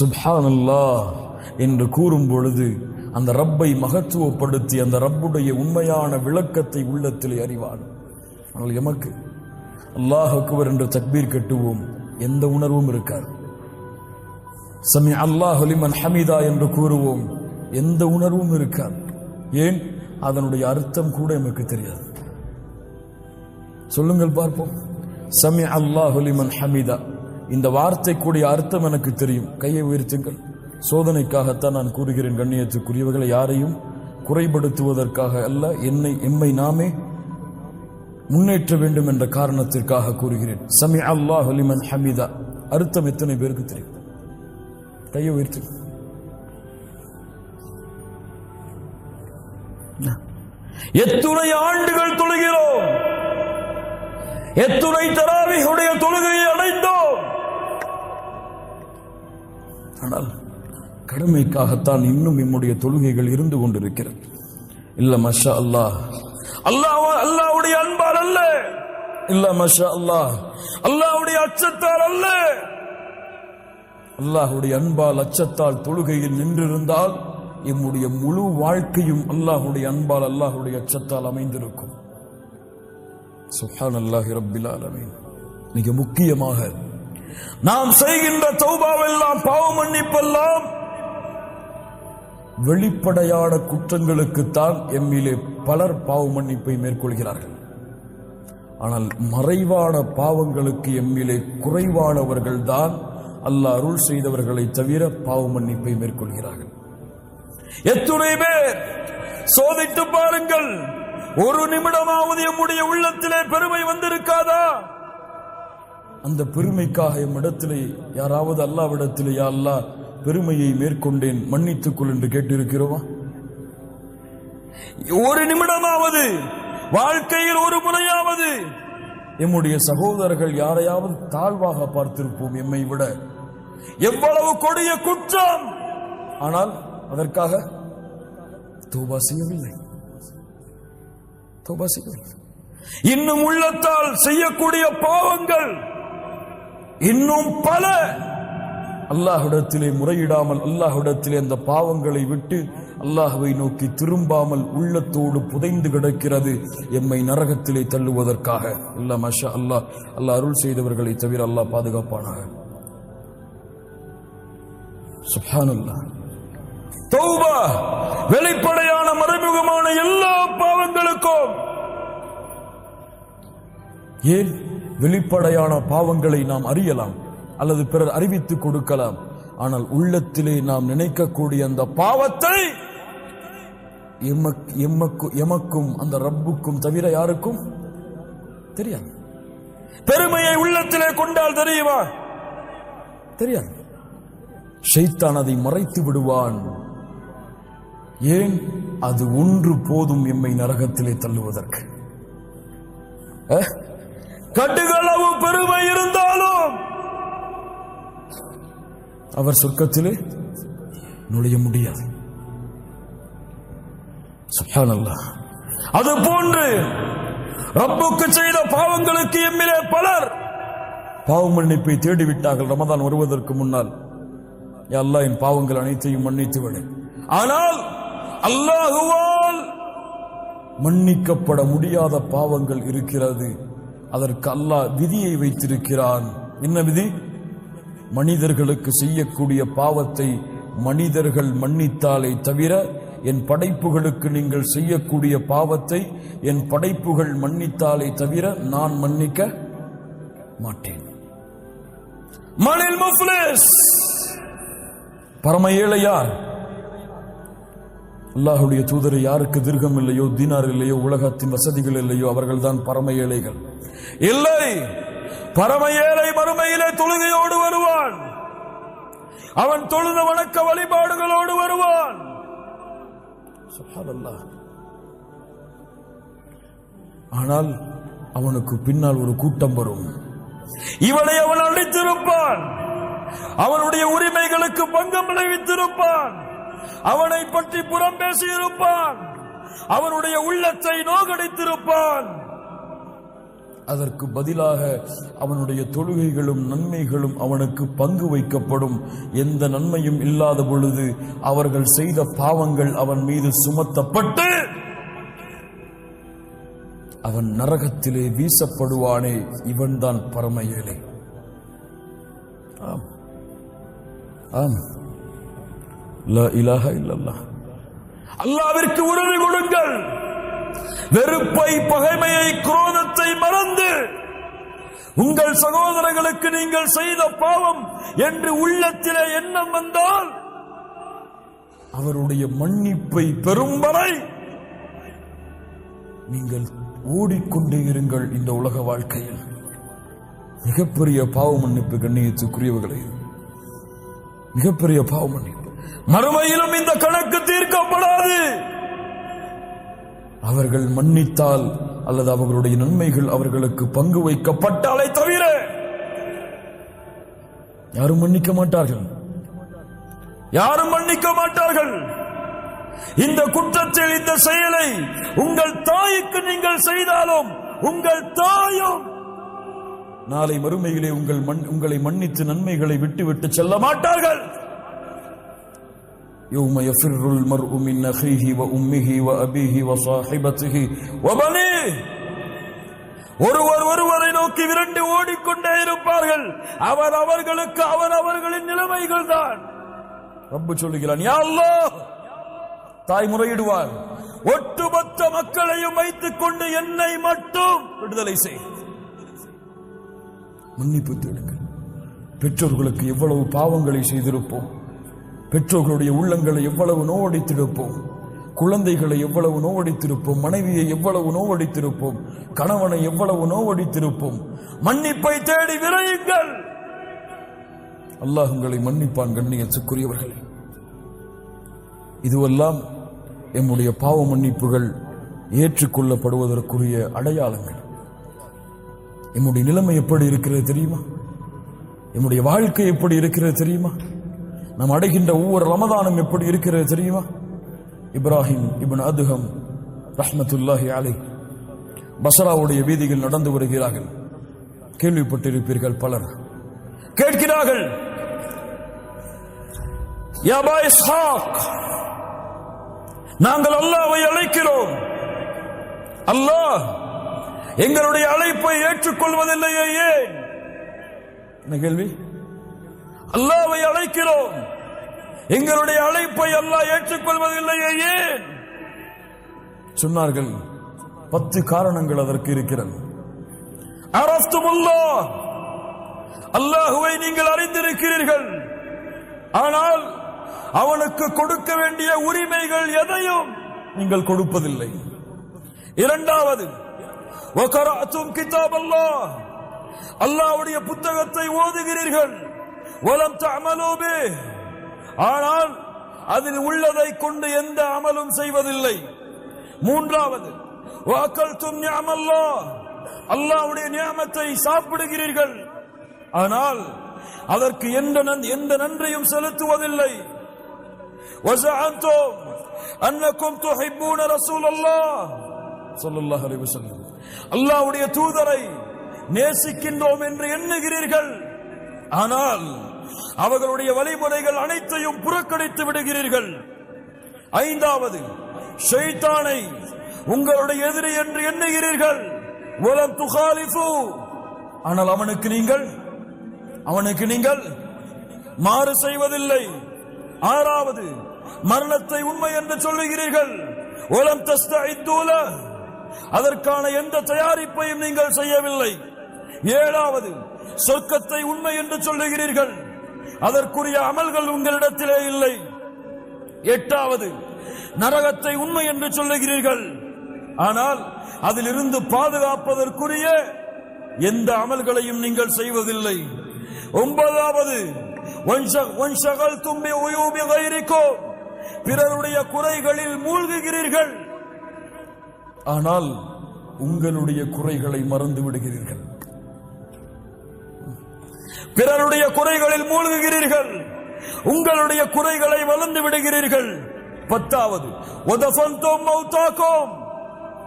சுப்ஹானல்லாஹ் என்று கூறும் பொழுது அந்த ரப்பை மகத்துவப்படுத்தி அந்த ரப்புடைய உண்மையான விளக்கத்தை உள்ளத்திலே அறிவான். ஆனால் எமக்கு அல்லாஹ் அக்பர் என்று தக்பீர் கட்டுவோம், எந்த உணர்வும் இருக்காது. சமி அல்லாஹு லிமன் ஹமிதா என்று கூறுவோம், எந்த உணர்வும் இருக்காது. ஏன்? அதனுடைய அர்த்தம் கூட எமக்கு தெரியாது. சொல்லுங்கள் பார்ப்போம். சமி அல்லாஹு லிமன் ஹமிதா, இந்த வார்த்தை கூடிய அர்த்தம் எனக்கு தெரியும். கையை உயர்த்துங்கள். சோதனைக்காகத்தான் நான் கூறுகிறேன் கண்ணியத்துக்குரியவர்களை, யாரையும் குறைபடுத்துவதற்காக அல்ல, எம்மை நாமே முன்னேற்ற வேண்டும் என்ற காரணத்திற்காக கூறுகிறேன். சமி அல்லாஹு லிமன் ஹமிதா அர்த்தம் எத்தனை பேருக்கு தெரியும்? கையை உயர்த்து. எத்துணை ஆண்டுகள் தொழுகிறோம், எத்துணை தராவீஹுடைய தொழுகையை அடைந்தோம். ஆனால் கடமைக்காகத்தான் இன்னும் நம்முடைய தொழுகைகள் இருந்து கொண்டிருக்கிறது. இல்ல மஷா அல்லாஹ், அல்லாஹ்வுடைய அன்பால் அல்ல, இல்ல மஷா அல்லாஹ் அல்லாஹ்வுடைய அச்சத்தால் அல்ல. அல்லாஹ்வுடைய அன்பால் அச்சத்தால் தொழுகையில் நின்றிருந்தால் நம்முடைய முழு வாழ்க்கையும் அல்லாஹ்வுடைய அன்பால் அல்லாஹ்வுடைய அச்சத்தால் அமைந்திருக்கும். சுப்ஹானல்லாஹி ரப்பில் ஆலமீன். மிக முக்கியமாக நாம் செய்கின்ற தௌபாவெல்லாம், பாவ மன்னிப்பெல்லாம் வெளிப்படையான குற்றங்களுக்குத்தான் எம்மிலே பலர் பாவ மன்னிப்பை மேற்கொள்கிறார்கள். ஆனால் மறைவான பாவங்களுக்கு எம்மிலே குறைவானவர்கள் தான் அல்லாஹ் அருள் செய்தவர்களை தவிர பாவ மன்னிப்பை மேற்கொள்கிறார்கள். எத்துணை பேர் சோதித்து பாருங்கள், ஒரு நிமிடமாவது நம்முடைய உள்ளத்திலே பெருமை வந்திருக்காதா? அந்த பெருமைக்காக எம்மிடத்திலே யாராவது அல்லாஹ்விடத்திலே, யா அல்லாஹ் பெருமையை மேற்கொண்டேன் மன்னித்துக் கொள் என்று கேட்டிருக்கிறோமா? ஒரு நிமிடமாவது, வாழ்க்கையில் ஒரு முறையாவது எம்முடைய சகோதரர்கள் யாரையாவது தாழ்வாக பார்த்திருப்போம் எம்மை விட. எவ்வளவு கொடிய குற்றம்! ஆனால் அதற்காக தௌபா செய்யவில்லை. இன்னும் உள்ளத்தால் செய்யக்கூடிய பாவங்கள் இன்னும் பல. அல்லாஹ்விடத்திலே முறையிடாமல், அல்லாஹ்விடத்திலே அந்த பாவங்களை விட்டு அல்லாஹ்வை நோக்கி திரும்பாமல் உள்ளத்தோடு புதைந்து கிடக்கிறது, எம்மை நரகத்திலே தள்ளுவதற்காக. இல்ல மஷா அல்லாஹ், அல்லாஹ் அருள் செய்தவர்களை தவிர அல்லாஹ் பாதுகாப்பானாக. சுப்ஹானல்லாஹ். தௌபா வெளிப்படையான மறைமுகமான எல்லா பாவங்களுக்கும். ஏன்? வெளிப்படையான பாவங்களை நாம் அறியலாம் அல்லது பிறர் அறிவித்துக் கொடுக்கலாம். ஆனால் உள்ளத்திலே நாம் நினைக்கக்கூடிய அந்த பாவத்தை எமக்கும் அந்த ரப்புக்கும் தவிர யாருக்கும் தெரியாது. பெருமையை உள்ளத்திலே கொண்டால் தெரியுமா? தெரியாது. ஷைத்தான் அதை மறைத்து விடுவான். ஏன்? அது ஒன்று போதும் எம்மை நரகத்திலே தள்ளுவதற்கு. கடுகளவு பெருமை இருந்தாலும் அவர் சொர்க்கத்திலே நுழைய முடியாது. சுப்ஹானல்லாஹ். அது போன்று ரப்புக்கு செய்த பாவங்களுக்கு எம்மிலே பலர் பாவ மன்னிப்பை தேடிவிட்டார்கள் ரமதான் வருவதற்கு முன்னால். யா அல்லாஹ், என் பாவங்கள் அனைத்தையும் மன்னித்து விடு. ஆனால் அல்லாஹுவால் மன்னிக்கப்பட முடியாத பாவங்கள் இருக்கிறது. அதற்கு அல்லாஹ் விதியை வைத்திருக்கிறான். என்ன விதி? மனிதர்களுக்கு செய்யக்கூடிய பாவத்தை மனிதர்கள் மன்னித்தாலே தவிர, என் படைப்புகளுக்கு நீங்கள் செய்யக்கூடிய பாவத்தை என் படைப்புகள் மன்னித்தாலே தவிர நான் மன்னிக்க மாட்டேன். மனில் முஃப்லிஸ், பரம ஏழை யார்? அல்லாஹ்வுடைய தூதரை, யாருக்கு திர்கம் இல்லையோ, தீனார் இல்லையோ, உலகத்தின் வசதிகள் இல்லையோ, அவர்கள் தான் பரம ஏழைகள். இல்லை, பரம ஏழை மறுமையிலே தொழுகையோடு வருவான். அவன் தொழுத வணக்க வழிபாடுகளோடு வருவான். சுப்ஹானல்லாஹ். ஆனால் அவனுக்கு பின்னால் ஒரு கூட்டம் வரும். இவனை அவன் அடித்திருப்பான், அவனுடைய உரிமைகளுக்கு பங்கம் விளைவித்திருப்பான், அவனை பற்றி புறம் பேசியிருப்பான், அவனுடைய உள்ளத்தை நோகடித்திருப்பான். அதற்கு பதிலாக அவனுடைய தொழுகைகளும் நன்மைகளும் அவனுக்கு பங்கு வைக்கப்படும். எந்த நன்மையும் இல்லாத பொழுது அவர்கள் செய்த பாவங்கள் அவன் மீது சுமத்தப்பட்டு அவன் நரகத்திலே வீசப்படுவானே, இவன்தான் பரம ஏழை. ஆம் ஆம், லா இலாஹ இல்லல்லாஹ். அல்லாஹ்விற்கு உறுதி கொடுங்கள். வெறுப்பை, பகைமையை, குரோதத்தை மறந்து உங்கள் சகோதரர்களுக்கு நீங்கள் செய்த பாவம் என்று உள்ளத்திலே எண்ணம் வந்தால் அவருடைய மன்னிப்பை பெறும் வரை நீங்கள் ஓடிக்கொண்டே இருங்கள். இந்த உலக வாழ்க்கையில் மிகப்பெரிய பாவ மன்னிப்பு கண்ணியத்துக்குரியவர்களே, மிகப்பெரிய பாவ மன்னிப்பு. மறுமையிலும் இந்த கணக்கு தீர்க்கப்படாது. அவர்கள் மன்னித்தால் அல்லது அவர்களுடைய நன்மைகள் அவர்களுக்கு பங்கு வைக்கப்பட்டாலே தவிர யாரும் மன்னிக்க மாட்டார்கள், யாரும் மன்னிக்க மாட்டார்கள். இந்த குற்றத்தில், இந்த செயலை உங்கள் தாய்க்கு நீங்கள் செய்தாலும் உங்கள் தாயும் நாளை மறுமையிலே உங்களை மன்னித்து நன்மைகளை விட்டுவிட்டு செல்ல மாட்டார்கள். يوم يفر المرء من أخيه وأمه وأبيه وصاحبته وبنيه. ஒருவரை நோக்கி விரண்டு ஓடிக்கொண்டே இருப்பார்கள். அவர்களுக்கு அவர்களின் நிலைமைகள் தான். ரப்பு சொல்லுகிறான், யா அல்லாஹ். தாய் முறையிடுவார், ஒட்டுமொத்த மக்களையும் வைத்துக் கொண்டு என்னை மட்டும் விடுதலை செய். மன்னிப்பு தேடுங்கள். பெற்றோர்களுக்கு எவ்வளவு பாவங்களை செய்திருப்போம், பெற்றோர்களுடைய உள்ளங்களை எவ்வளவு நோவடித்திருப்போம், குழந்தைகளை எவ்வளவு நோவடித்திருப்போம், மனைவியை எவ்வளவு நோவடித்திருப்போம், கணவனை எவ்வளவு நோவடித்திருப்போம். மன்னிப்பை தேடி விரையுங்கள். அல்லாஹ் உங்களை மன்னிப்பான். கண்ணியத்துக்குரியவர்களே, இதுவெல்லாம் எம்முடைய பாவ மன்னிப்புகள் ஏற்றுக்கொள்ளப்படுவதற்குரிய அடையாளங்கள். எம்முடைய நிலைமை எப்படி இருக்கிறது தெரியுமா? எம்முடைய வாழ்க்கை எப்படி இருக்கிறது தெரியுமா? நாம் அடைகின்ற ஒவ்வொரு ரமதானும் எப்படி இருக்கிறது தெரியுமா? இப்ராஹிம் இப்னு அதுஹம் ரஹ்மத்துல்லாஹி அலைஹ் பஸ்ராவுடைய வீதியில் நடந்து வருகிறார்கள். கேள்விப்பட்டிருப்பீர்கள், பலர் கேட்கிறார்கள், யா அபா இஸ்ஹாக், நாங்கள் அல்லாஹ்வை அழைக்கிறோம், அல்லாஹ் எங்களுடைய அழைப்பை ஏற்றுக்கொள்வதில்லையே, ஏன்? என்ன கேள்வி? அல்லாஹ்வை அழைக்கிறோம், எங்களுடைய அழைப்பை அல்லாஹ் ஏற்றுக்கொள்வதில்லையே, ஏன்? சொன்னார்கள், 10 காரணங்கள் அதற்கு இருக்கிறது. அரஃப்துமுல்லாஹ், அல்லாஹ்வை நீங்கள் அறிந்திருக்கிறீர்கள், ஆனால் அவனுக்கு கொடுக்க வேண்டிய உரிமைகள் எதையும் நீங்கள் கொடுப்பதில்லை. இரண்டாவது, வகரஅதும் கிதாபல்லாஹ், அல்லாஹ்வுடைய புத்தகத்தை ஓதுகிறீர்கள், வலம் தஅமலூ பிஹ், ஆனால் அதில் உள்ளதை கொண்டு எந்த அமலும் செய்வதில்லை. மூன்றாவது, வஅகல்தும் நிஅமல்லாஹ், அல்லாஹ்வுடைய நியமத்தை சாப்பிடுகிறீர்கள், ஆனால் அதற்கு எந்த நன்றியும் செலுத்துவதில்லை. வஸஅன்தும் அன்னக்கும் துஹிப்பூன ரசூலல்லாஹ் ஸல்லல்லாஹு அலைஹி வஸல்லம், அல்லாஹ்வுடைய தூதரை நேசிக்கின்றோம் என்று எண்ணுகிறீர்கள், ஆனால் அவர்களுடைய வழிமுறைகள் அனைத்தையும் புறக்கணித்து விடுகிறீர்கள். ஐந்தாவது, ஷைத்தானை உங்களுடைய எதிரி என்று எண்ணுகிறீர்கள், வலம் துகாலிஃபு, ஆனால் அவனுக்கு நீங்கள் மாறு செய்வதில்லை. ஆறாவது, மரணத்தை உண்மை என்று சொல்லுகிறீர்கள், வலம் தஸ்தஇது லஹ், அதற்கான எந்த தயாரிப்பையும் நீங்கள் செய்யவில்லை. ஏழாவது, சொர்க்கத்தை உண்மை என்று சொல்லுகிறீர்கள், அதற்குரிய அமல்கள் உங்களிடத்திலே இல்லை. எட்டாவது, நரகத்தை உண்மை என்று சொல்லுகிறீர்கள், ஆனால் அதிலிருந்து பாதுகாப்பதற்குரிய எந்த அமல்களையும் நீங்கள் செய்வதில்லை. ஒன்பதாவது, வன்ஷகல்தும் பிஉயூபி கைரிக்கும், பிறருடைய குறைகளில் மூழ்குகிறீர்கள், ஆனால் உங்களுடைய குறைகளை மறந்து விடுகிறீர்கள். பிறருடைய குறைகளில் மூழ்குகிறீர்கள், உங்களுடைய குறைகளை மறந்து விடுகிறீர்கள். பத்தாவது, வதஃபன்தும் மௌதாக்கும்,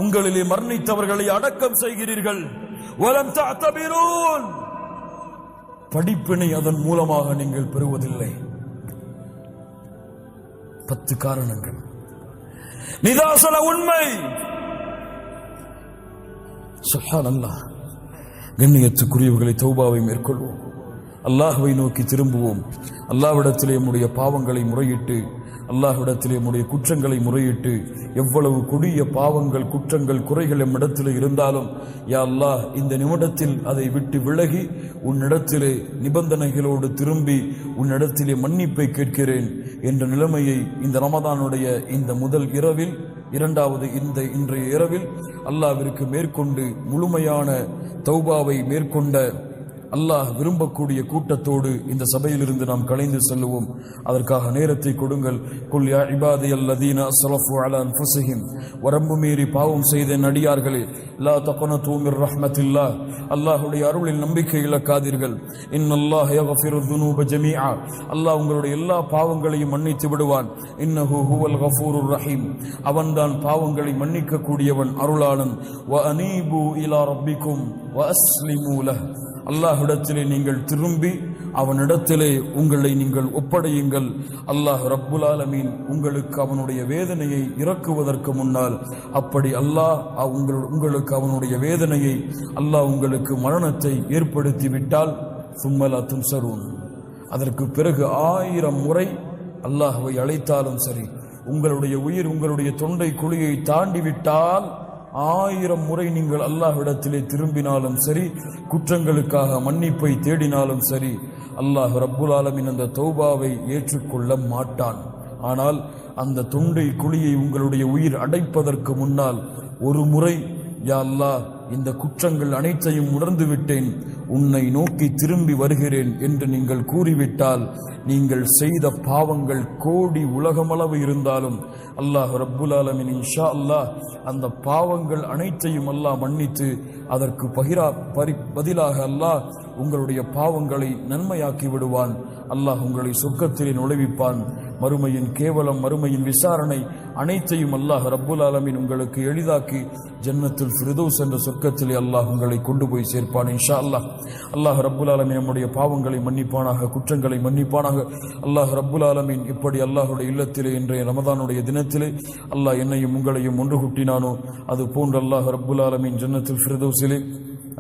உங்களிலே மரணித்தவர்களை அடக்கம் செய்கிறீர்கள், வலம் தஅதபிரூன். படிப்பினை அதன் மூலமாக நீங்கள் பெறுவதில்லை. 10 காரணங்கள். நிதாசன உண்மை. சுப்ஹானல்லாஹ். கண்ணியத்துக்குரியவர்களை, தௌபாவை மேற்கொள்வோம், அல்லாஹ்வை நோக்கி திரும்புவோம். அல்லாஹ்விடத்திலே நம்முடைய பாவங்களை முறையிட்டு, அல்லாஹ்விடத்திலே நம்முடைய குற்றங்களை முறையிட்டு, எவ்வளவு கொடிய பாவங்கள், குற்றங்கள், குறைகள் நம்மிடத்திலே இருந்தாலும், யா அல்லாஹ், இந்த நிமிடத்தில் அதை விட்டு விலகி உன்னிடத்திலே நிபந்தனைகளோடு திரும்பி உன்னிடத்திலே மன்னிப்பை கேட்கிறேன் என்ற நிலைமையை இந்த ரமதானுடைய இந்த முதல் இரவில், இரண்டாவது இன்றைய இரவில் அல்லாஹ்விற்கு மேற்கொண்டு முழுமையான தௌபாவை மேற்கொண்ட அல்லாஹ் விரும்பக்கூடிய கூட்டத்தோடு இந்த சபையிலிருந்து நாம் கலைந்து செல்லுவோம். அதற்காக நேரத்தை கொடுங்கள். குல் யா இபாதியல்லதீன அஸ்ரஃபு அலா அன்ஃபுஸிஹிம், வரம்பு மீறி பாவம் செய்த நடிகார்களே, லா தக்னது மிர் ரஹ்மத்தில்லாஹ், அல்லாஹ்வுடைய அருளில் நம்பிக்கை இழக்காதீர்கள். இன்னல்லாஹ் யக்ஃபிரு ذுனூப ஜமீஆ, அல்லாஹ் உங்களுடைய எல்லா பாவங்களையும் மன்னித்து விடுவான். இன்னஹு ஹுவல் கஃபூருர் ரஹீம், அவன்தான் பாவங்களை மன்னிக்க கூடியவன், அருளாளன். வ அனீபு இலா ரப்பிக்கும் வ அஸ்லிமூ லஹ், அல்லாஹ்விடத்திலே நீங்கள் திரும்பி அவனிடத்திலே உங்களை நீங்கள் ஒப்படையுங்கள். அல்லாஹ் ரப்புல் ஆலமீன் உங்களுக்கு அவனுடைய வேதனையை இறக்குவதற்கு முன்னால், அப்படி அல்லாஹ் உங்களுக்கு அவனுடைய வேதனையை, அல்லாஹ் உங்களுக்கு மரணத்தை ஏற்படுத்தி விட்டால், சும்மலா துன்சரூன், அதற்கு பிறகு 1000 முறை அல்லாஹ்வை அழைத்தாலும் சரி, உங்களுடைய உயிர் உங்களுடைய தொண்டை குழியை தாண்டி விட்டால் 1000 முறை நீங்கள் அல்லாஹ்விடத்திலே திரும்பினாலும் சரி, குற்றங்களுக்காக மன்னிப்பை தேடினாலும் சரி, அல்லாஹ் ரப்புல் ஆலமீன் அந்த தௌபாவை ஏற்றுக்கொள்ள மாட்டான். ஆனால் அந்த தொண்டை குழியை உங்களுடைய உயிர் அடைப்பதற்கு முன்னால் ஒரு முறை, யா அல்லாஹ், இந்த குற்றங்கள் அனைத்தையும் உணர்ந்து விட்டேன், உன்னை நோக்கி திரும்பி வருகிறேன் என்று நீங்கள் கூறிவிட்டால், நீங்கள் செய்த பாவங்கள் கோடி உலகமளவு இருந்தாலும் அல்லாஹ் ரப்புல் ஆலமீன் இன்ஷா அல்லாஹ் அந்த பாவங்கள் அனைத்தையும் அல்லாஹ் மன்னித்து, அதற்கு பதிலாக அல்லாஹ் உங்களுடைய பாவங்களை நன்மையாக்கி விடுவான். அல்லாஹ் உங்களை சொர்க்கத்திலே நுழைவிப்பான். மறுமையின் கேவலம், மறுமையின் விசாரணை அனைத்தையும் அல்லாஹ் ரப்புல் ஆலமீன் உங்களுக்கு எளிதாக்கி ஜன்னத்துல் ஃபிர்தௌஸ் என்ற சொர்க்கத்திலே அல்லாஹ் உங்களை கொண்டு போய் சேர்ப்பான் இன்ஷா அல்லாஹ். அல்லாஹ் ரப்புல் ஆலமீன் நம்முடைய பாவங்களை மன்னிப்பானாக, குற்றங்களை மன்னிப்பானாக. அல்லாஹ் ரப்புல் ஆலமீன் இப்படி அல்லாஹுடைய இல்லத்திலே இன்றைய ரமதானுடைய தினத்திலே அல்லாஹ் என்னையும் உங்களையும் ஒன்று கூட்டினானோ, அது போன்று அல்லாஹ் ரப்புல் ஆலமீன் ஜன்னத்துல் ஃபிர்தௌஸிலே,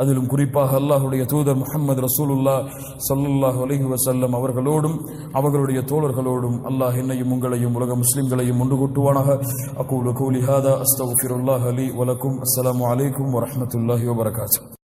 அதிலும் குறிப்பாக அல்லாஹுடைய தூதர் முஹம்மது ரசூலுல்லாஹ் ஸல்லல்லாஹு அலைஹி வஸல்லம் அவர்களோடும் அவர்களுடைய தோழர்களோடும் அல்லாஹ் என்னையும் உங்களையும் உலக முஸ்லிம்களையும் ஒன்று கூட்டுவானாக. அகூலு கௌலி ஹாதா அஸ்தக்ஃபிருல்லாஹ லி வ லக்கும். அஸ்ஸலாமு அலைக்கும் வ ரஹ்மத்துல்லாஹி வ பரகாத்துஹு.